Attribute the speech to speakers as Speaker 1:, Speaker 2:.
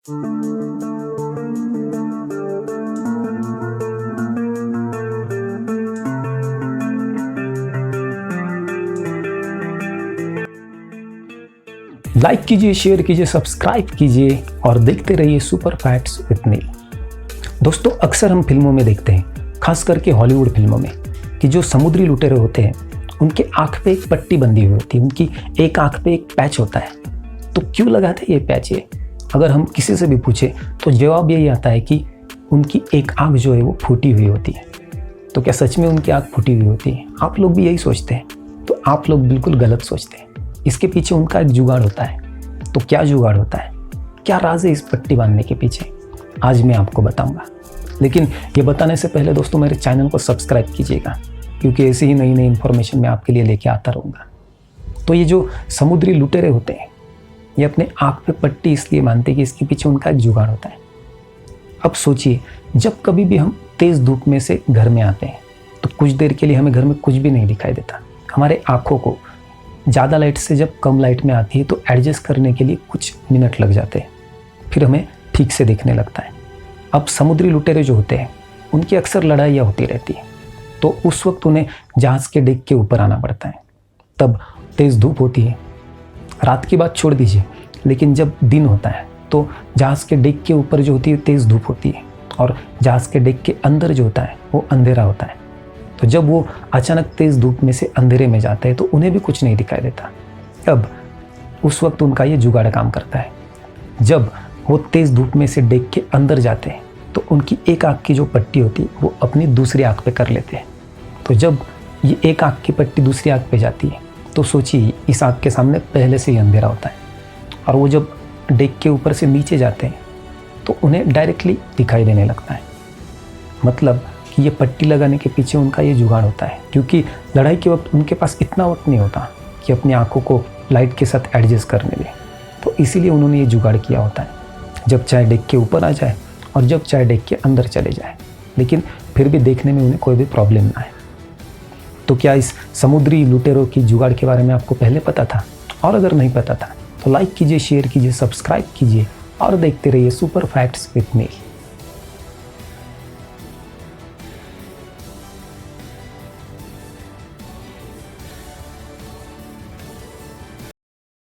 Speaker 1: Like कीजिए, share कीजिए, subscribe कीजिए और देखते रहिए सुपर फैक्ट्स विद नील। दोस्तों, अक्सर हम फिल्मों में देखते हैं, खास करके हॉलीवुड फिल्मों में, कि जो समुद्री लुटेरे होते हैं उनके आँख पे एक पट्टी बंधी हुई होती है, उनकी एक आँख पे एक पैच होता है। तो क्यों लगाते ये पैच? ये अगर हम किसी से भी पूछे तो जवाब यही आता है कि उनकी एक आँख जो है वो फूटी हुई होती है। तो क्या सच में उनकी आँख फूटी हुई होती है? आप लोग भी यही सोचते हैं, तो आप लोग बिल्कुल गलत सोचते हैं। इसके पीछे उनका एक जुगाड़ होता है। तो क्या जुगाड़ होता है, क्या राज है इस पट्टी बांधने के पीछे, आज मैं आपको बताऊंगा। लेकिन ये बताने से पहले दोस्तों, मेरे चैनल को सब्सक्राइब कीजिएगा, क्योंकि ऐसी ही नई नई इन्फॉर्मेशन मैं आपके लिए लेके आता रहूँगा। तो ये जो समुद्री लुटेरे होते हैं, ये अपने आँख पे पट्टी इसलिए बांधते हैं कि इसके पीछे उनका एक जुगाड़ होता है। अब सोचिए, जब कभी भी हम तेज़ धूप में से घर में आते हैं तो कुछ देर के लिए हमें घर में कुछ भी नहीं दिखाई देता। हमारे आँखों को ज़्यादा लाइट से जब कम लाइट में आती है तो एडजस्ट करने के लिए कुछ मिनट लग जाते हैं, फिर हमें ठीक से दिखने लगता है। अब समुद्री लुटेरे जो होते हैं उनकी अक्सर लड़ाइयाँ होती रहती है, तो उस वक्त उन्हें जहाज़ के डेक के ऊपर आना पड़ता है। तब तेज़ धूप होती है, रात की बात छोड़ दीजिए, लेकिन जब दिन होता है तो जहाज़ के डेक के ऊपर जो होती है तेज़ धूप होती है, और जहाज़ के डेक के अंदर जो होता है वो अंधेरा होता है। तो जब वो अचानक तेज़ धूप में से अंधेरे में जाते हैं तो उन्हें भी कुछ नहीं दिखाई देता। अब उस वक्त उनका ये जुगाड़ काम करता है। जब वो तेज़ धूप में से डेक के अंदर जाते हैं तो उनकी एक आँख की जो पट्टी होती है वो अपनी दूसरी आँख पे कर लेते हैं। तो जब ये एक आँख की पट्टी दूसरी आँख पे जाती है तो सोचिए, इस आँख के सामने पहले से ही अंधेरा होता है, और वो जब डेक के ऊपर से नीचे जाते हैं तो उन्हें डायरेक्टली दिखाई देने लगता है। मतलब कि ये पट्टी लगाने के पीछे उनका ये जुगाड़ होता है, क्योंकि लड़ाई के वक्त उनके पास इतना वक्त नहीं होता कि अपनी आँखों को लाइट के साथ एडजस्ट करने दें। तो इसीलिए उन्होंने ये जुगाड़ किया होता है, जब चाहे डेक के ऊपर आ जाए और जब चाहे डेक के अंदर चले जाए, लेकिन फिर भी देखने में उन्हें कोई भी प्रॉब्लम ना आए। तो क्या इस समुद्री लुटेरों की जुगाड़ के बारे में आपको पहले पता था? और अगर नहीं पता था तो लाइक कीजिए, शेयर कीजिए, सब्सक्राइब कीजिए और देखते रहिए सुपर फैक्ट्स विद नील।